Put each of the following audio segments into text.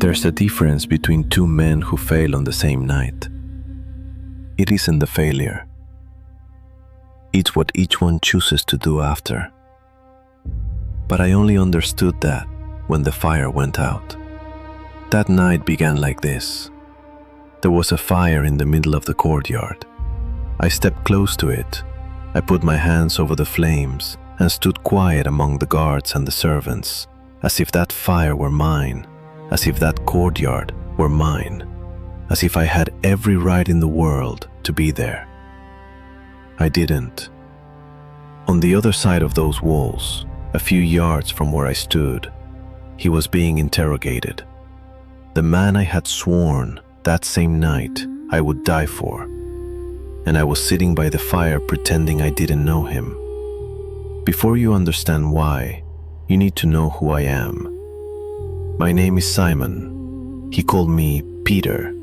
There's a difference between two men who fail on the same night. It isn't the failure. It's what each one chooses to do after. But I only understood that when the fire went out. That night began like this. There was a fire in the middle of the courtyard. I stepped close to it. I put my hands over the flames and stood quiet among the guards and the servants, as if that fire were mine, as if that courtyard were mine, as if I had every right in the world to be there. I didn't. On the other side of those walls, a few yards from where I stood, he was being interrogated. The man I had sworn that same night I would die for. And I was sitting by the fire pretending I didn't know him. Before you understand why, you need to know who I am. My name is Simon. He called me Peter,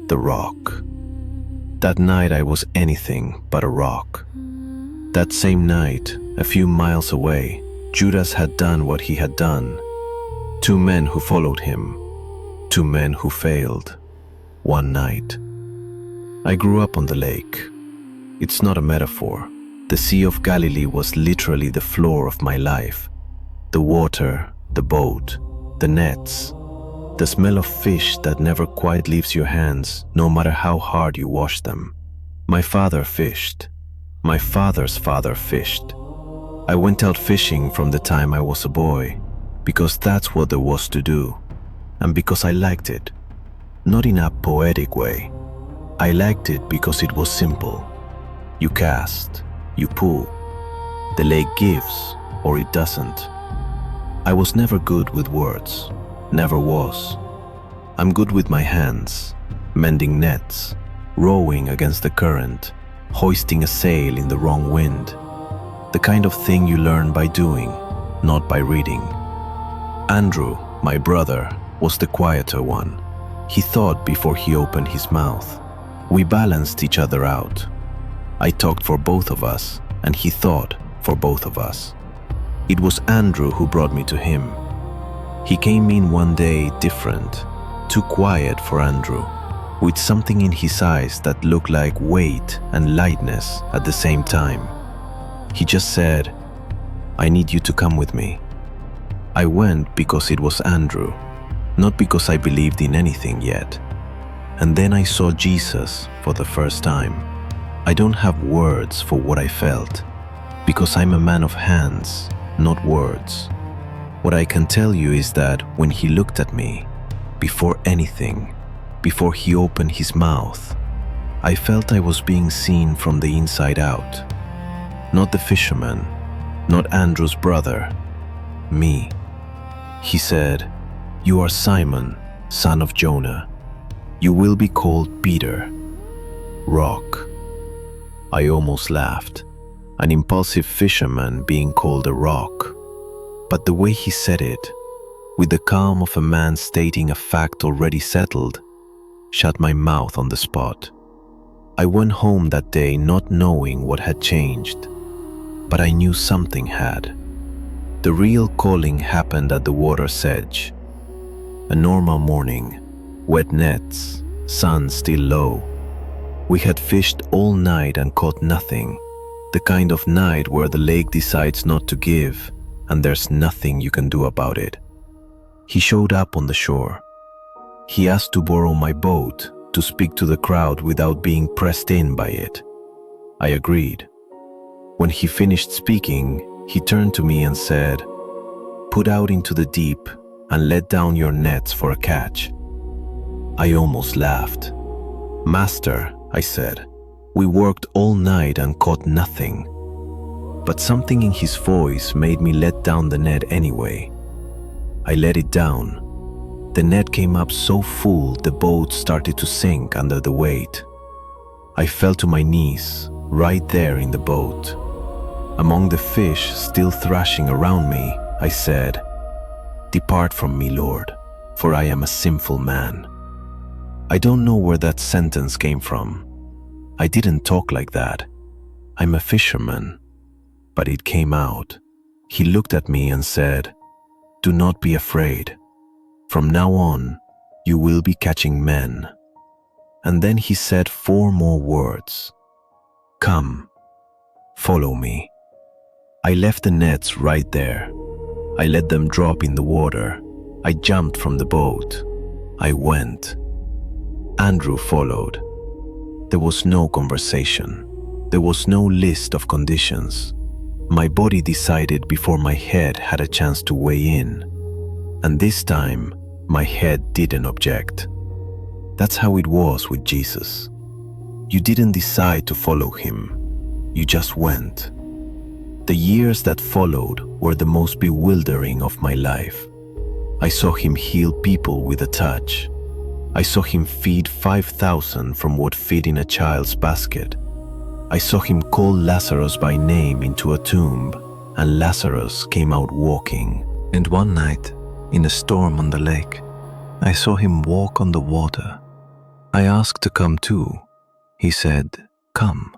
the Rock. That night I was anything but a rock. That same night, a few miles away, Judas had done what he had done. Two men who followed him. Two men who failed. One night. I grew up on the lake. It's not a metaphor. The Sea of Galilee was literally the floor of my life. The water, the boat, the nets, the smell of fish that never quite leaves your hands no matter how hard you wash them. My father fished. My father's father fished. I went out fishing from the time I was a boy, because that's what there was to do, and because I liked it. Not in a poetic way. I liked it because it was simple. You cast, you pull. The lake gives, or it doesn't. I was never good with words, never was. I'm good with my hands, mending nets, rowing against the current, hoisting a sail in the wrong wind. The kind of thing you learn by doing, not by reading. Andrew, my brother, was the quieter one. He thought before he opened his mouth. We balanced each other out. I talked for both of us, and he thought for both of us. It was Andrew who brought me to him. He came in one day different, too quiet for Andrew, with something in his eyes that looked like weight and lightness at the same time. He just said, "I need you to come with me." I went because it was Andrew, not because I believed in anything yet. And then I saw Jesus for the first time. I don't have words for what I felt, because I'm a man of hands, not words. What I can tell you is that when he looked at me, before anything, before he opened his mouth, I felt I was being seen from the inside out. Not the fisherman, not Andrew's brother, me. He said, "You are Simon, son of Jonah. You will be called Peter, Rock." I almost laughed. An impulsive fisherman being called a rock. But the way he said it, with the calm of a man stating a fact already settled, shut my mouth on the spot. I went home that day not knowing what had changed, but I knew something had. The real calling happened at the water's edge. A normal morning, wet nets, sun still low. We had fished all night and caught nothing, the kind of night where the lake decides not to give and there's nothing you can do about it. He showed up on the shore. He asked to borrow my boat to speak to the crowd without being pressed in by it. I agreed. When he finished speaking, he turned to me and said, "Put out into the deep and let down your nets for a catch." I almost laughed. "Master," I said, "we worked all night and caught nothing." But something in his voice made me let down the net anyway. I let it down. The net came up so full the boat started to sink under the weight. I fell to my knees, right there in the boat. Among the fish still thrashing around me, I said, "Depart from me, Lord, for I am a sinful man." I don't know where that sentence came from. I didn't talk like that. I'm a fisherman. But it came out. He looked at me and said, "Do not be afraid. From now on, You will be catching men." And then he said 4 more words. "Come, follow me." I left the nets right there. I let them drop in the water. I jumped from the boat. I went. Andrew followed. There was no conversation. There was no list of conditions. My body decided before my head had a chance to weigh in. And this time, my head didn't object. That's how it was with Jesus. You didn't decide to follow him. You just went. The years that followed were the most bewildering of my life. I saw him heal people with a touch. I saw him feed 5,000 from what fit in a child's basket. I saw him call Lazarus by name into a tomb, and Lazarus came out walking. And one night, in a storm on the lake, I saw him walk on the water. I asked to come too. He said, "Come."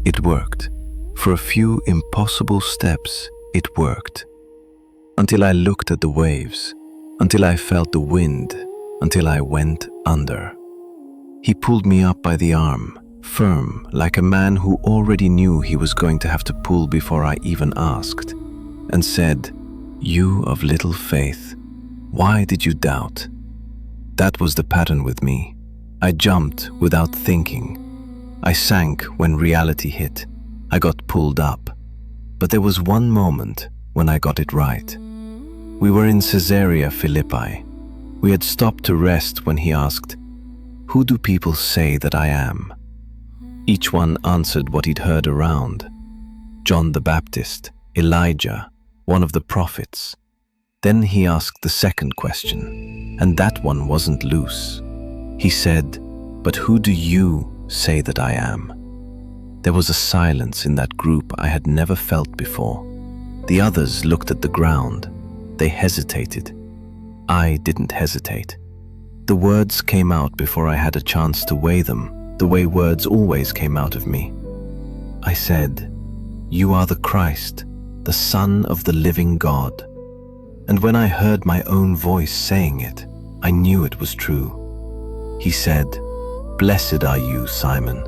It worked. For a few impossible steps, it worked. Until I looked at the waves, until I felt the wind, until I went under. He pulled me up by the arm, firm, like a man who already knew he was going to have to pull before I even asked, and said, "You of little faith, why did you doubt?" That was the pattern with me. I jumped without thinking. I sank when reality hit. I got pulled up. But there was one moment when I got it right. We were in Caesarea Philippi. We had stopped to rest when he asked, "Who do people say that I am?" Each one answered what he'd heard around. John the Baptist, Elijah, one of the prophets. Then he asked the second question, and that one wasn't loose. He said, "But who do you say that I am?" There was a silence in that group I had never felt before. The others looked at the ground. They hesitated. I didn't hesitate. The words came out before I had a chance to weigh them, the way words always came out of me. I said, "You are the Christ, the Son of the living God." And when I heard my own voice saying it, I knew it was true. He said, "Blessed are you, Simon.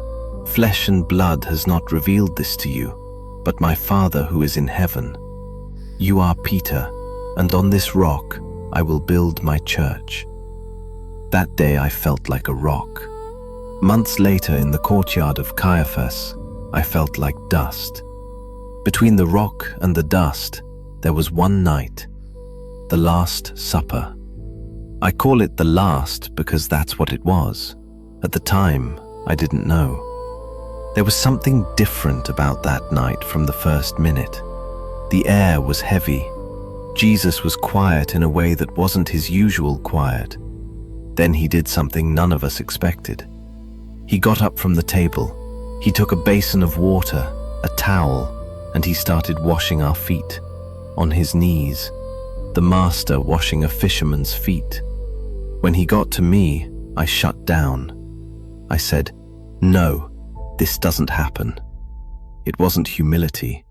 Flesh and blood has not revealed this to you, but my Father who is in heaven. You are Peter, and on this rock I will build my church." That day I felt like a rock. Months later in the courtyard of Caiaphas, I felt like dust. Between the rock and the dust, there was one night, the Last Supper. I call it the last because that's what it was. At the time, I didn't know. There was something different about that night from the first minute. The air was heavy. Jesus was quiet in a way that wasn't his usual quiet. Then he did something none of us expected. He got up from the table. He took a basin of water, a towel, and he started washing our feet, on his knees, the master washing a fisherman's feet. When he got to me, I shut down. I said, "No, this doesn't happen." It wasn't humility.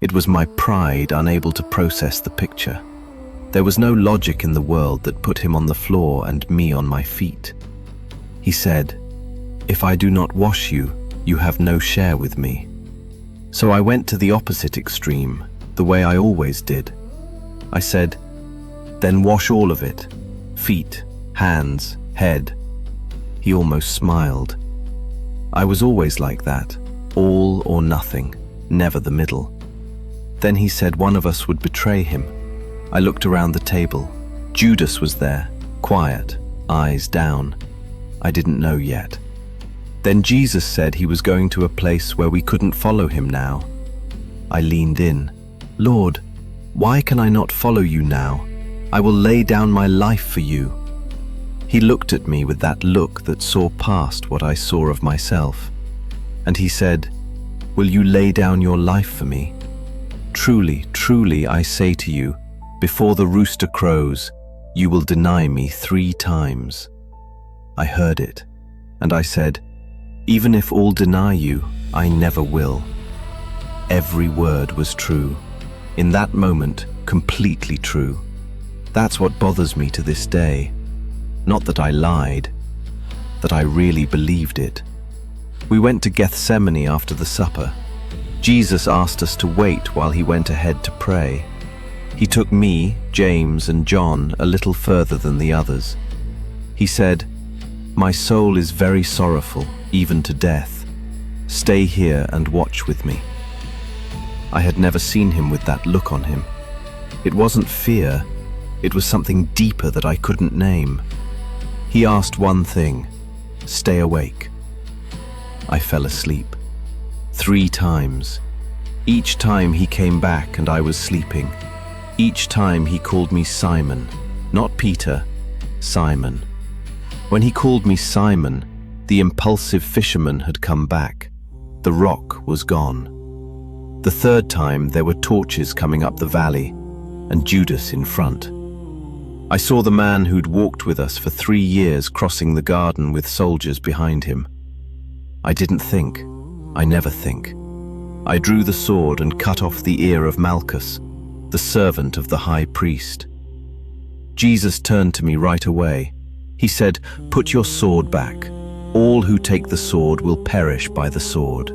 It was my pride unable to process the picture. There was no logic in the world that put him on the floor and me on my feet. He said, "If I do not wash you, you have no share with me." So I went to the opposite extreme, the way I always did. I said, "Then wash all of it, feet, hands, head." He almost smiled. I was always like that, all or nothing, never the middle. Then he said one of us would betray him. I looked around the table. Judas was there, quiet, eyes down. I didn't know yet. Then Jesus said he was going to a place where we couldn't follow him now. I leaned in. "Lord, why can I not follow you now? I will lay down my life for you." He looked at me with that look that saw past what I saw of myself. And he said, "Will you lay down your life for me? Truly, truly, I say to you, before the rooster crows, you will deny me 3 times. I heard it, and I said, "Even if all deny you, I never will." Every word was true. In that moment, completely true. That's what bothers me to this day. Not that I lied, that I really believed it. We went to Gethsemane after the supper. Jesus asked us to wait while he went ahead to pray. He took me, James, and John a little further than the others. He said, "My soul is very sorrowful, even to death. Stay here and watch with me." I had never seen him with that look on him. It wasn't fear, it was something deeper that I couldn't name. He asked one thing: stay awake. I fell asleep. 3 times. Each time he came back and I was sleeping. Each time he called me Simon, not Peter, Simon. When he called me Simon, the impulsive fisherman had come back. The rock was gone. The 3rd time there were torches coming up the valley, and Judas in front. I saw the man who'd walked with us for 3 years crossing the garden with soldiers behind him. I didn't think. I never think. I drew the sword and cut off the ear of Malchus, the servant of the high priest. Jesus turned to me right away. He said, "Put your sword back. All who take the sword will perish by the sword."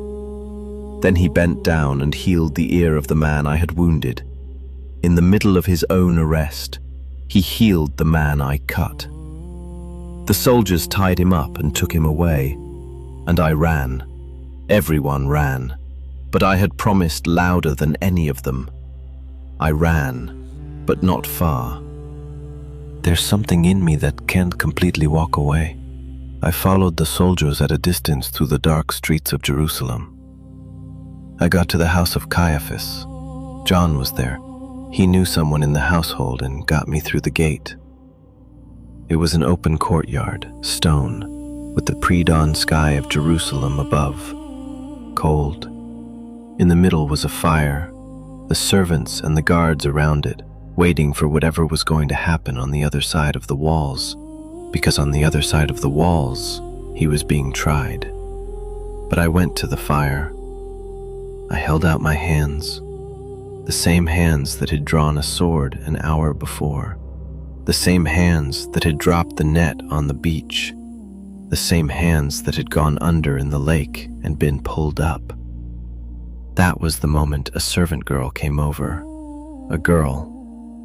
Then he bent down and healed the ear of the man I had wounded. In the middle of his own arrest, he healed the man I cut. The soldiers tied him up and took him away, and I ran. Everyone ran, but I had promised louder than any of them. I ran, but not far. There's something in me that can't completely walk away. I followed the soldiers at a distance through the dark streets of Jerusalem. I got to the house of Caiaphas. John was there. He knew someone in the household and got me through the gate. It was an open courtyard, stone, with the pre-dawn sky of Jerusalem above. Cold. In the middle was a fire, the servants and the guards around it, waiting for whatever was going to happen on the other side of the walls, because on the other side of the walls, he was being tried. But I went to the fire. I held out my hands, the same hands that had drawn a sword an hour before, the same hands that had dropped the net on the beach, the same hands that had gone under in the lake and been pulled up. That was the moment a servant girl came over. A girl,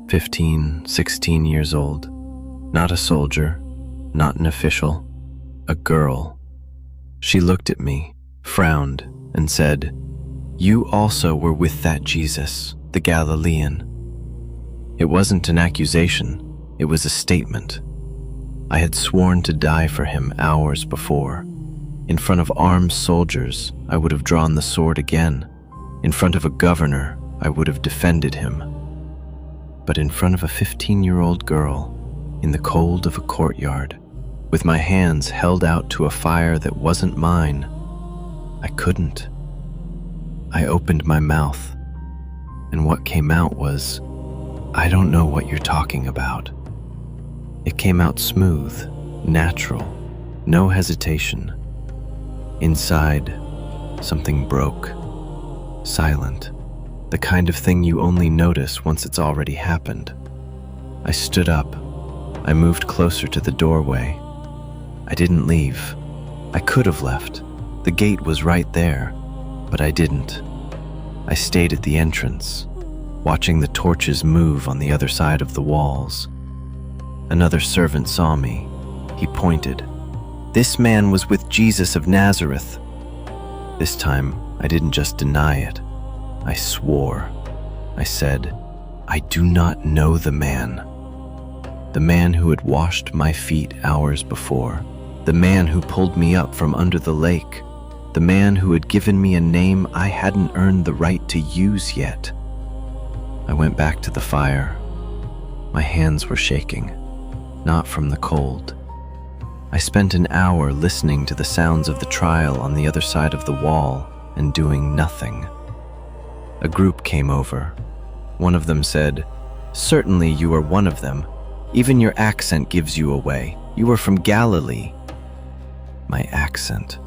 15, 16 years old. Not a soldier, not an official, a girl. She looked at me, frowned, and said, "You also were with that Jesus, the Galilean." It wasn't an accusation, it was a statement. I had sworn to die for him hours before. In front of armed soldiers, I would have drawn the sword again. In front of a governor, I would have defended him. But in front of a 15-year-old girl, in the cold of a courtyard, with my hands held out to a fire that wasn't mine, I couldn't. I opened my mouth, and what came out was, "I don't know what you're talking about." It came out smooth, natural, no hesitation. Inside, something broke. Silent, the kind of thing you only notice once it's already happened. I stood up. I moved closer to the doorway. I didn't leave. I could have left. The gate was right there, but I didn't. I stayed at the entrance, watching the torches move on the other side of the walls. Another servant saw me. He pointed. "This man was with Jesus of Nazareth." This time, I didn't just deny it. I swore. I said, "I do not know the man." The man who had washed my feet hours before. The man who pulled me up from under the lake. The man who had given me a name I hadn't earned the right to use yet. I went back to the fire. My hands were shaking, not from the cold. I spent an hour listening to the sounds of the trial on the other side of the wall and doing nothing. A group came over. One of them said, "Certainly you are one of them. Even your accent gives you away. You are from Galilee." My accent.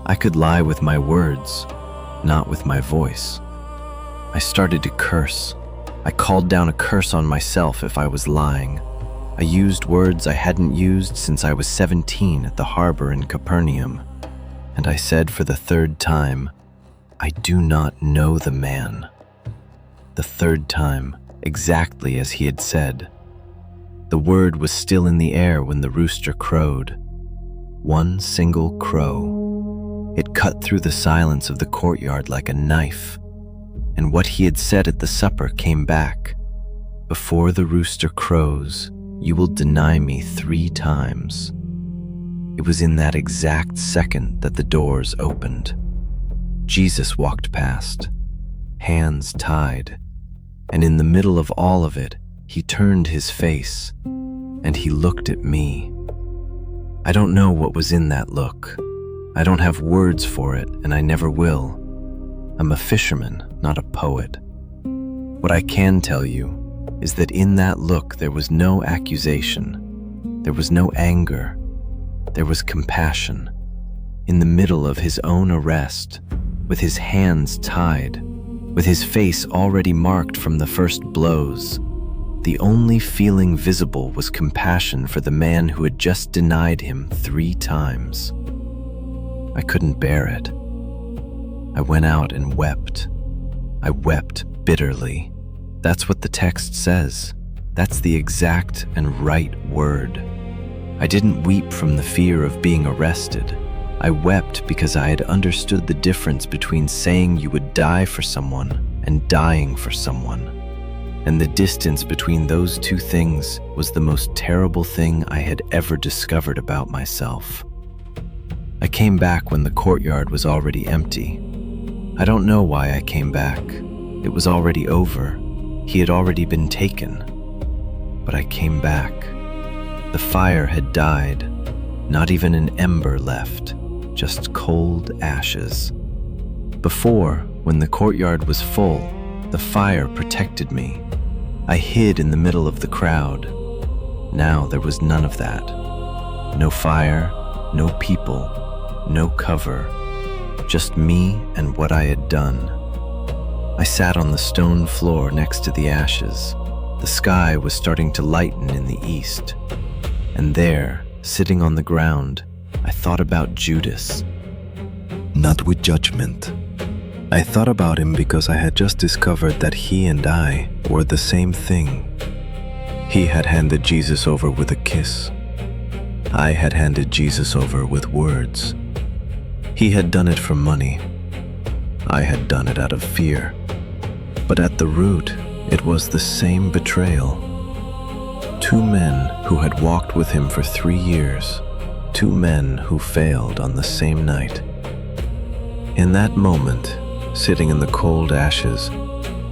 I could lie with my words, not with my voice. I started to curse. I called down a curse on myself if I was lying. I used words I hadn't used since I was 17 at the harbor in Capernaum, and I said for the third time, "I do not know the man." The third time, exactly as he had said. The word was still in the air when the rooster crowed. One single crow. It cut through the silence of the courtyard like a knife, and what he had said at the supper came back. "Before the rooster crows, you will deny me 3 times." It was in that exact second that the doors opened. Jesus walked past, hands tied, and in the middle of all of it, he turned his face, and he looked at me. I don't know what was in that look. I don't have words for it, and I never will. I'm a fisherman, not a poet. What I can tell you is that in that look there was no accusation, there was no anger, there was compassion. In the middle of his own arrest, with his hands tied, with his face already marked from the first blows, the only feeling visible was compassion for the man who had just denied him 3 times. I couldn't bear it. I went out and wept. I wept bitterly. That's what the text says. That's the exact and right word. I didn't weep from the fear of being arrested. I wept because I had understood the difference between saying you would die for someone and dying for someone. And the distance between those 2 things was the most terrible thing I had ever discovered about myself. I came back when the courtyard was already empty. I don't know why I came back. It was already over. He had already been taken. But I came back. The fire had died. Not even an ember left, just cold ashes. Before, when the courtyard was full, the fire protected me. I hid in the middle of the crowd. Now there was none of that. No fire, no people, no cover. Just me and what I had done. I sat on the stone floor next to the ashes. The sky was starting to lighten in the east. And there, sitting on the ground, I thought about Judas. Not with judgment. I thought about him because I had just discovered that he and I were the same thing. He had handed Jesus over with a kiss. I had handed Jesus over with words. He had done it for money. I had done it out of fear. But at the root, it was the same betrayal. 2 men who had walked with him for 3 years. 2 men who failed on the same night. In that moment, sitting in the cold ashes,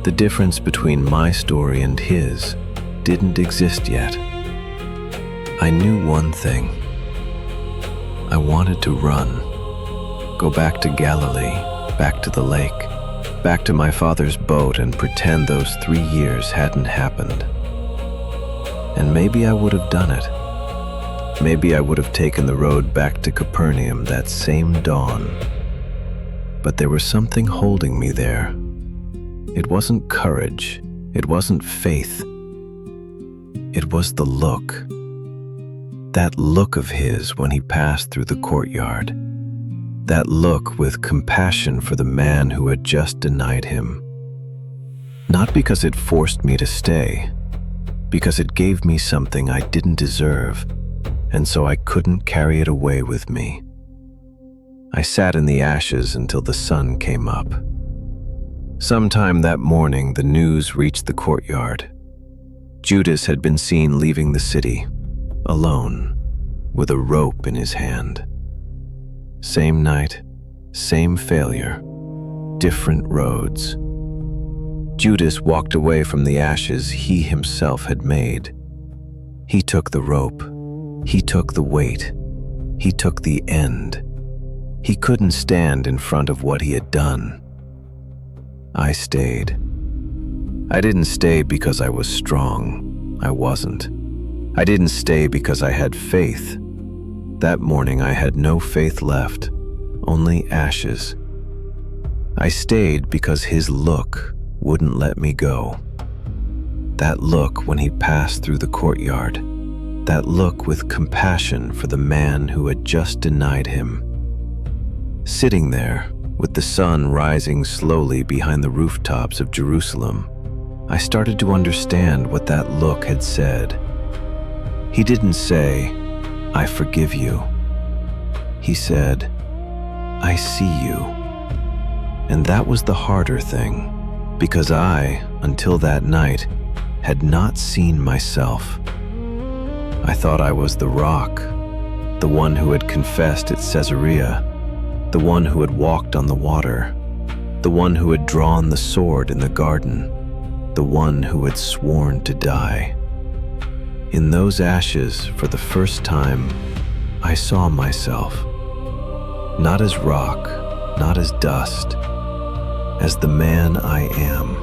the difference between my story and his didn't exist yet. I knew one thing. I wanted to run. Go back to Galilee, back to the lake, back to my father's boat and pretend those 3 years hadn't happened. And maybe I would have done it. Maybe I would have taken the road back to Capernaum that same dawn. But there was something holding me there. It wasn't courage. It wasn't faith. It was the look. That look of his when he passed through the courtyard. That look with compassion for the man who had just denied him. Not because it forced me to stay, because it gave me something I didn't deserve, and so I couldn't carry it away with me. I sat in the ashes until the sun came up. Sometime that morning, the news reached the courtyard. Judas had been seen leaving the city, alone, with a rope in his hand. Same night, same failure, different roads. Judas walked away from the ashes he himself had made. He took the rope. He took the weight. He took the end. He couldn't stand in front of what he had done. I stayed. I didn't stay because I was strong. I wasn't. I didn't stay because I had faith. That morning I had no faith left, only ashes. I stayed because his look wouldn't let me go. That look when he passed through the courtyard, that look with compassion for the man who had just denied him. Sitting there, with the sun rising slowly behind the rooftops of Jerusalem, I started to understand what that look had said. He didn't say, "I forgive you." He said, "I see you." And that was the harder thing, because I, until that night, had not seen myself. I thought I was the rock, the one who had confessed at Caesarea, the one who had walked on the water, the one who had drawn the sword in the garden, the one who had sworn to die. In those ashes, for the first time, I saw myself, not as rock, not as dust, as the man I am,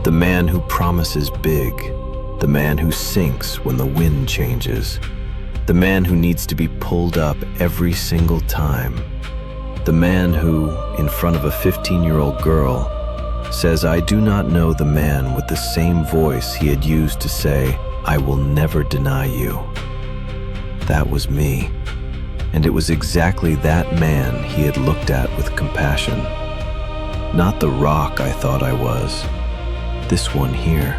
the man who promises big, the man who sinks when the wind changes, the man who needs to be pulled up every single time, the man who, in front of a 15-year-old girl, says, "I do not know the man," with the same voice he had used to say, "I will never deny you." That was me, and it was exactly that man he had looked at with compassion. Not the rock I thought I was, this one here,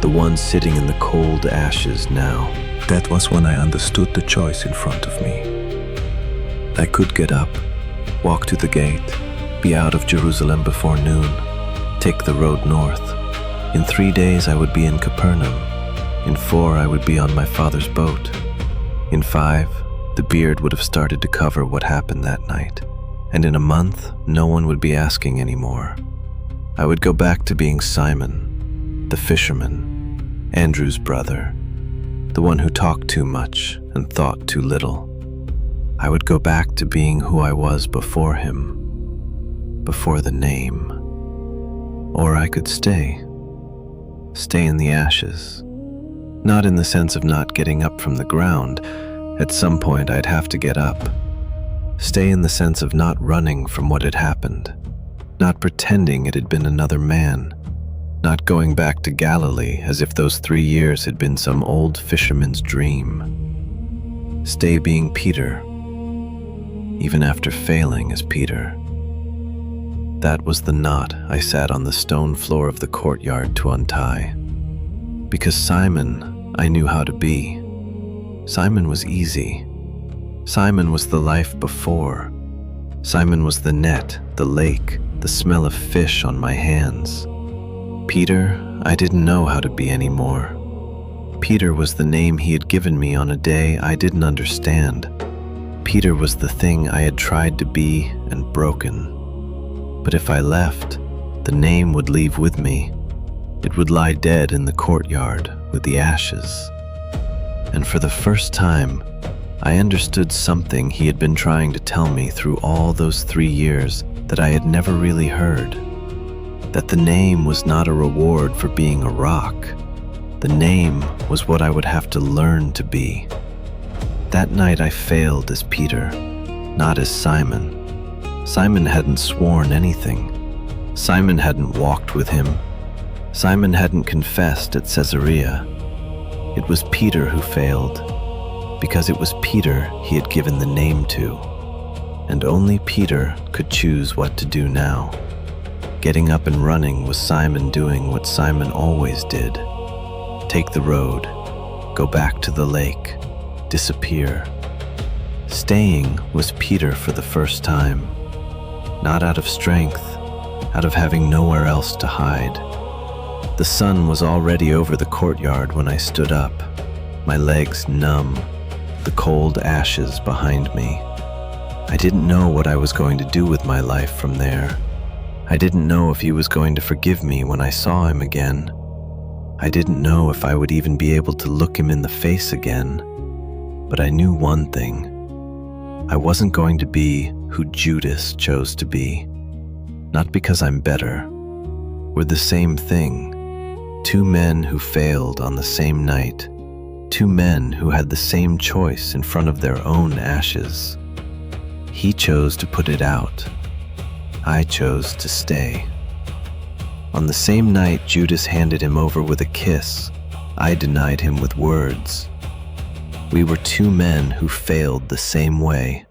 the one sitting in the cold ashes now. That was when I understood the choice in front of me. I could get up, walk to the gate, be out of Jerusalem before noon, take the road north. In 3 days I would be in Capernaum. In 4 I would be on my father's boat. In 5, the beard would have started to cover what happened that night. And in a month, no one would be asking anymore. I would go back to being Simon, the fisherman, Andrew's brother, the one who talked too much and thought too little. I would go back to being who I was before him, before the name. Or I could stay in the ashes. Not in the sense of not getting up from the ground. At some point I'd have to get up. Stay in the sense of not running from what had happened, not pretending it had been another man, not going back to Galilee as if those 3 years had been some old fisherman's dream. Stay being Peter, even after failing as Peter. That was the knot I sat on the stone floor of the courtyard to untie. Because Simon, I knew how to be. Simon was easy. Simon was the life before. Simon was the net, the lake, the smell of fish on my hands. Peter, I didn't know how to be anymore. Peter was the name he had given me on a day I didn't understand. Peter was the thing I had tried to be and broken. But if I left, the name would leave with me. It would lie dead in the courtyard with the ashes. And for the first time, I understood something he had been trying to tell me through all those 3 years that I had never really heard. That the name was not a reward for being a rock. The name was what I would have to learn to be. That night I failed as Peter, not as Simon. Simon hadn't sworn anything. Simon hadn't walked with him. Simon hadn't confessed at Caesarea. It was Peter who failed, because it was Peter he had given the name to. And only Peter could choose what to do now. Getting up and running was Simon doing what Simon always did. Take the road, go back to the lake, disappear. Staying was Peter for the first time. Not out of strength, out of having nowhere else to hide. The sun was already over the courtyard when I stood up, my legs numb, the cold ashes behind me. I didn't know what I was going to do with my life from there. I didn't know if he was going to forgive me when I saw him again. I didn't know if I would even be able to look him in the face again. But I knew one thing. I wasn't going to be who Judas chose to be. Not because I'm better. We're the same thing. 2 men who failed on the same night. 2 men who had the same choice in front of their own ashes. He chose to put it out. I chose to stay. On the same night Judas handed him over with a kiss, I denied him with words. We were two men who failed the same way,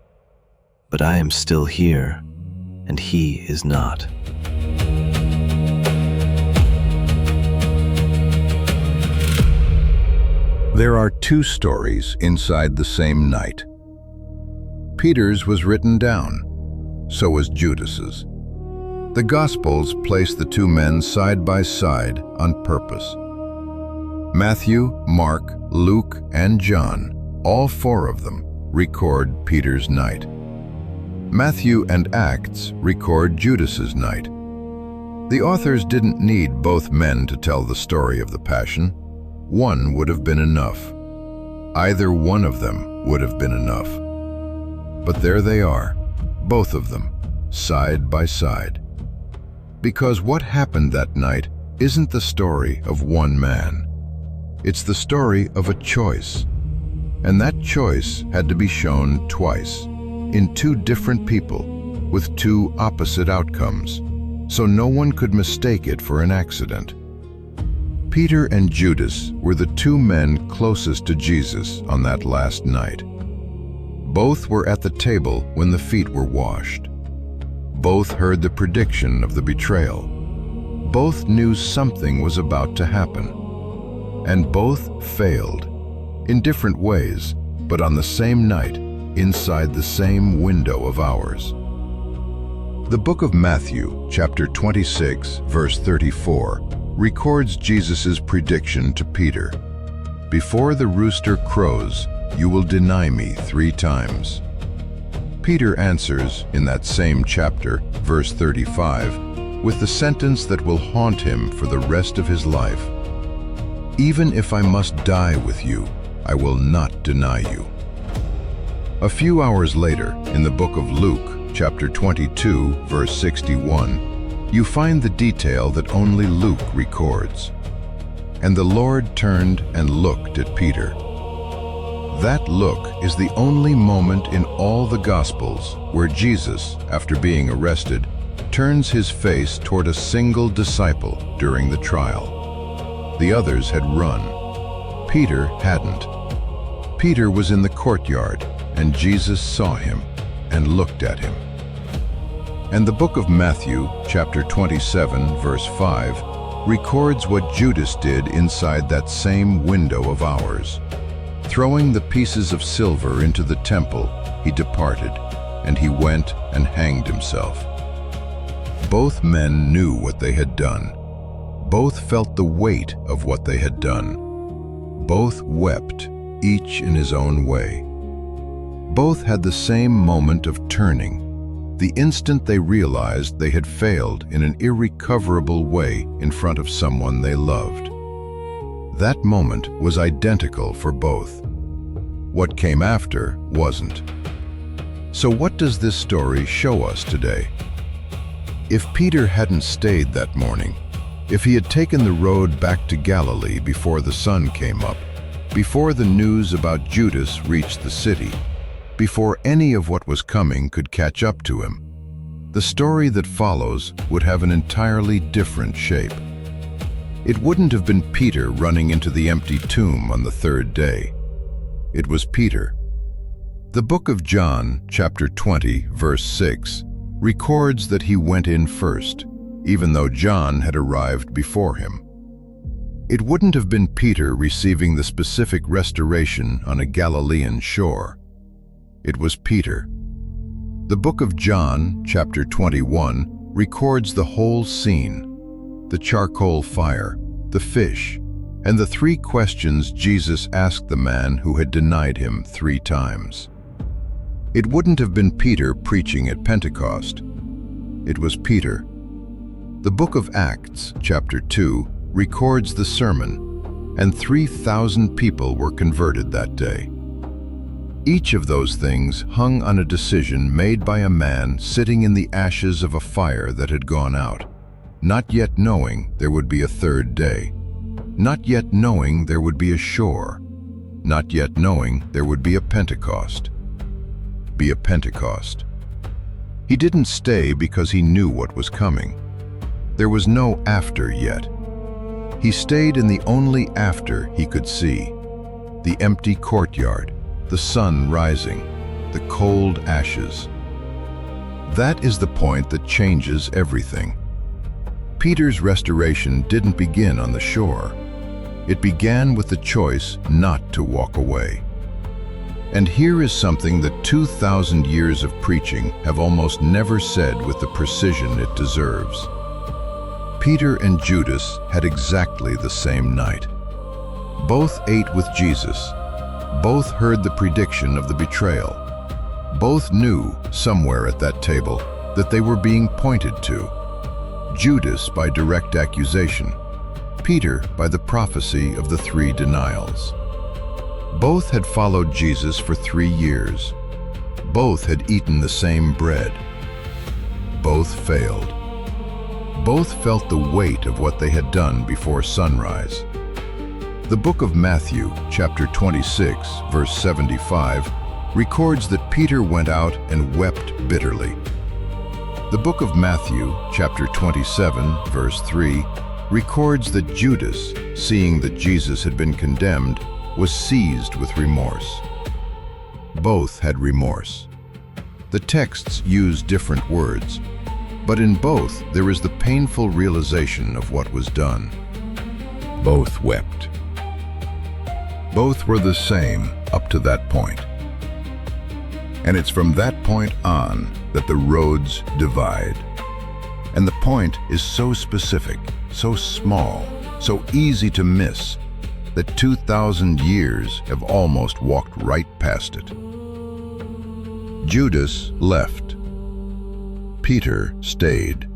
but I am still here, and he is not. There are two stories inside the same night. Peter's was written down, so was Judas's. The Gospels place the two men side by side on purpose. Matthew, Mark, Luke, and John, all four of them, record Peter's night. Matthew and Acts record Judas's night. The authors didn't need both men to tell the story of the Passion. One would have been enough. Either one of them would have been enough. But there they are, both of them, side by side. Because what happened that night isn't the story of one man. It's the story of a choice. And that choice had to be shown twice, in two different people, with two opposite outcomes, so no one could mistake it for an accident. Peter and Judas were the two men closest to Jesus on that last night. Both were at the table when the feet were washed. Both heard the prediction of the betrayal. Both knew something was about to happen. And both failed, in different ways, but on the same night, inside the same window of hours. The book of Matthew, chapter 26, verse 34, records Jesus' prediction to Peter. "Before the rooster crows, you will deny me 3 times." Peter answers in that same chapter, verse 35, with the sentence that will haunt him for the rest of his life. "Even if I must die with you, I will not deny you." A few hours later, in the book of Luke, chapter 22, verse 61, you find the detail that only Luke records. "And the Lord turned and looked at Peter." That look is the only moment in all the Gospels where Jesus, after being arrested, turns his face toward a single disciple during the trial. The others had run. Peter hadn't. Peter was in the courtyard, and Jesus saw him and looked at him. And the book of Matthew, chapter 27, verse 5, records what Judas did inside that same window of hours. Throwing the pieces of silver into the temple, he departed, and he went and hanged himself. Both men knew what they had done. Both felt the weight of what they had done. Both wept, each in his own way. Both had the same moment of turning, the instant they realized they had failed in an irrecoverable way in front of someone they loved. That moment was identical for both. What came after wasn't. So what does this story show us today? If Peter hadn't stayed that morning, if he had taken the road back to Galilee before the sun came up, before the news about Judas reached the city, before any of what was coming could catch up to him, the story that follows would have an entirely different shape. It wouldn't have been Peter running into the empty tomb on the 3rd day. It was Peter. The book of John, chapter 20, verse 6, records that he went in first, even though John had arrived before him. It wouldn't have been Peter receiving the specific restoration on a Galilean shore. It was Peter. The book of John, chapter 21, records the whole scene: the charcoal fire, the fish, and the 3 questions Jesus asked the man who had denied him 3 times. It wouldn't have been Peter preaching at Pentecost. It was Peter. The book of Acts, chapter 2, records the sermon, and 3,000 people were converted that day. Each of those things hung on a decision made by a man sitting in the ashes of a fire that had gone out, not yet knowing there would be a 3rd day, not yet knowing there would be a shore, not yet knowing there would be a Pentecost. Be a Pentecost. He didn't stay because he knew what was coming. There was no after yet. He stayed in the only after he could see. the empty courtyard, the sun rising, the cold ashes. That is the point that changes everything. Peter's restoration didn't begin on the shore. It began with the choice not to walk away. And here is something that 2,000 years of preaching have almost never said with the precision it deserves. Peter and Judas had exactly the same night. Both ate with Jesus. Both heard the prediction of the betrayal. Both knew, somewhere at that table, that they were being pointed to. Judas by direct accusation, Peter by the prophecy of the 3 denials. Both had followed Jesus for 3 years. Both had eaten the same bread. Both failed. Both felt the weight of what they had done before sunrise. The book of Matthew, chapter 26, verse 75, records that Peter went out and wept bitterly. The book of Matthew, chapter 27, verse 3, records that Judas, seeing that Jesus had been condemned, was seized with remorse. Both had remorse. The texts use different words, but in both there is the painful realization of what was done. Both wept. Both were the same up to that point. And it's from that point on that the roads divide. And the point is so specific, so small, so easy to miss, that 2,000 years have almost walked right past it. Judas left. Peter stayed.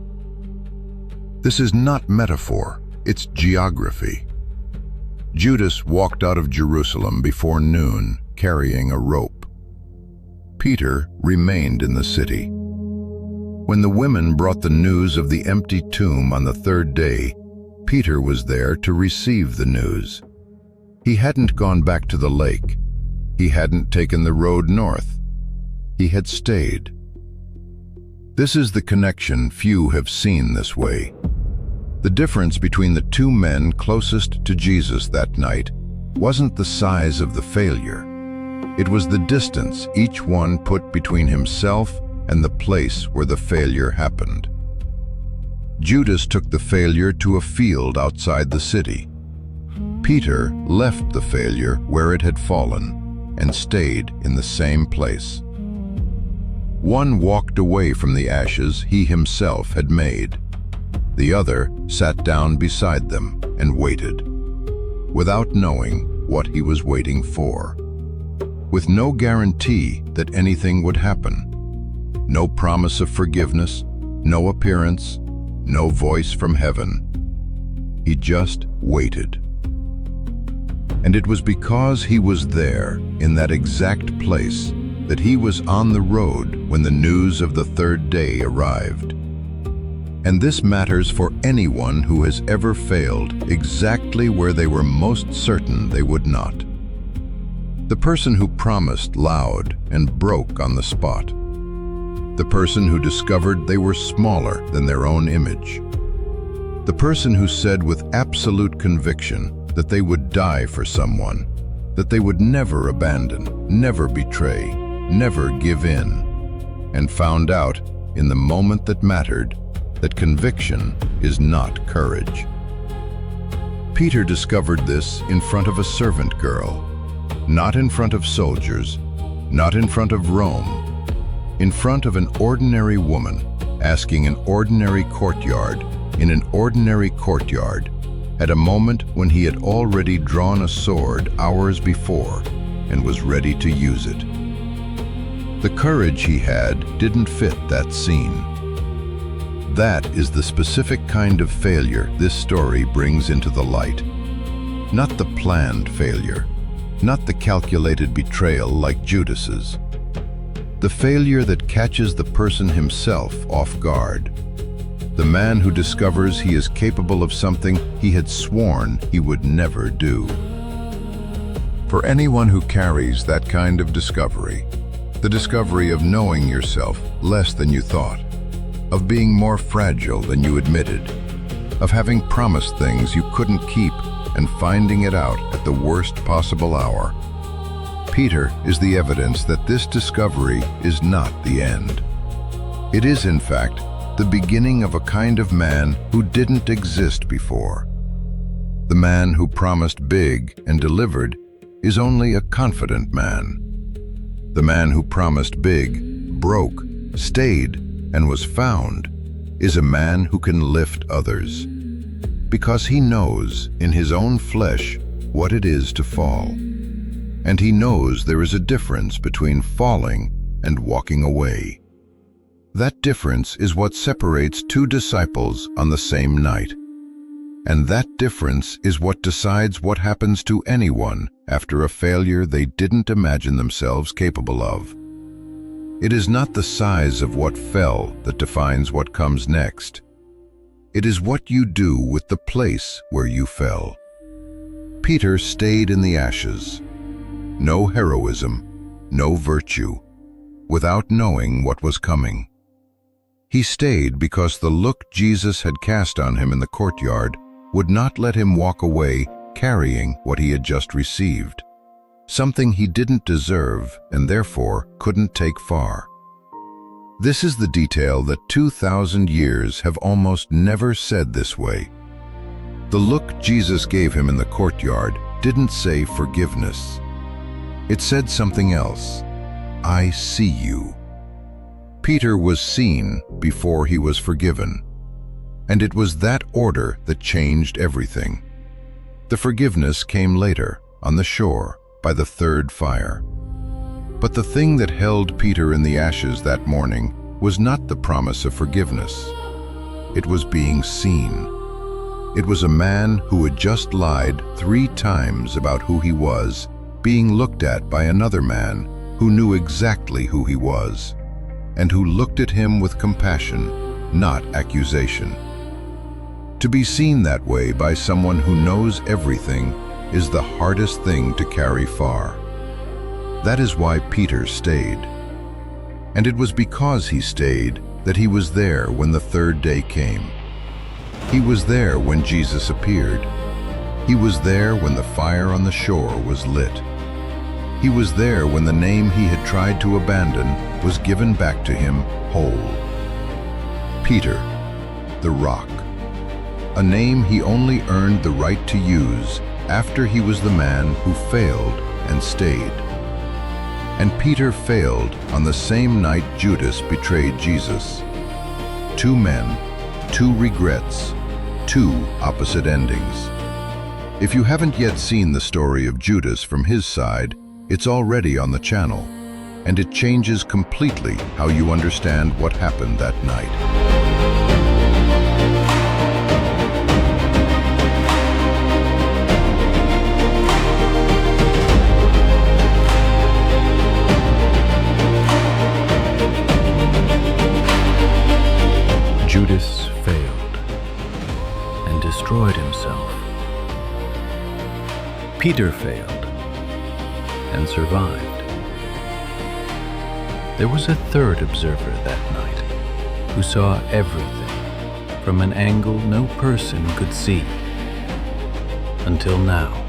This is not metaphor, it's geography. Judas walked out of Jerusalem before noon, carrying a rope. Peter remained in the city. When the women brought the news of the empty tomb on the 3rd day, Peter was there to receive the news. He hadn't gone back to the lake. He hadn't taken the road north. He had stayed. This is the connection few have seen this way. The difference between the 2 men closest to Jesus that night wasn't the size of the failure. It was the distance each one put between himself and the place where the failure happened. Judas took the failure to a field outside the city. Peter left the failure where it had fallen and stayed in the same place. One walked away from the ashes he himself had made. The other sat down beside them and waited, without knowing what he was waiting for, with no guarantee that anything would happen, no promise of forgiveness, no appearance, no voice from heaven. He just waited. And it was because he was there, in that exact place, that he was on the road when the news of the 3rd day arrived. And this matters for anyone who has ever failed exactly where they were most certain they would not. The person who promised loud and broke on the spot. The person who discovered they were smaller than their own image. The person who said with absolute conviction that they would die for someone, that they would never abandon, never betray, never give in, and found out in the moment that mattered that conviction is not courage. Peter discovered this in front of a servant girl, not in front of soldiers, not in front of Rome, in front of an ordinary woman asking an ordinary courtyard in an ordinary courtyard at a moment when he had already drawn a sword hours before and was ready to use it. The courage he had didn't fit that scene. That is the specific kind of failure this story brings into the light. Not the planned failure, not the calculated betrayal like Judas's. The failure that catches the person himself off guard. The man who discovers he is capable of something he had sworn he would never do. For anyone who carries that kind of discovery, the discovery of knowing yourself less than you thought, of being more fragile than you admitted, of having promised things you couldn't keep and finding it out at the worst possible hour. Peter is the evidence that this discovery is not the end. It is, in fact, the beginning of a kind of man who didn't exist before. The man who promised big and delivered is only a confident man. The man who promised big, broke, stayed, and was found is a man who can lift others, because he knows in his own flesh what it is to fall. And he knows there is a difference between falling and walking away. That difference is what separates two disciples on the same night. And that difference is what decides what happens to anyone after a failure they didn't imagine themselves capable of. It is not the size of what fell that defines what comes next. It is what you do with the place where you fell. Peter stayed in the ashes. No heroism, no virtue, without knowing what was coming. He stayed because the look Jesus had cast on him in the courtyard would not let him walk away carrying what he had just received, something he didn't deserve and therefore couldn't take far. This is the detail that 2,000 years have almost never said this way. The look Jesus gave him in the courtyard didn't say forgiveness. It said something else. I see you. Peter was seen before he was forgiven. And it was that order that changed everything. The forgiveness came later, on the shore, by the third fire. But the thing that held Peter in the ashes that morning was not the promise of forgiveness. It was being seen. It was a man who had just lied 3 times about who he was, being looked at by another man who knew exactly who he was, and who looked at him with compassion, not accusation. To be seen that way by someone who knows everything is the hardest thing to carry far. That is why Peter stayed. And it was because he stayed that he was there when the third day came. He was there when Jesus appeared. He was there when the fire on the shore was lit. He was there when the name he had tried to abandon was given back to him whole. Peter, the Rock. A name he only earned the right to use after he was the man who failed and stayed. And Peter failed on the same night Judas betrayed Jesus. 2 men, 2 regrets, 2 opposite endings. If you haven't yet seen the story of Judas from his side, it's already on the channel, and it changes completely how you understand what happened that night. Judas failed and destroyed himself. Peter failed and survived. There was a third observer that night who saw everything from an angle no person could see until now.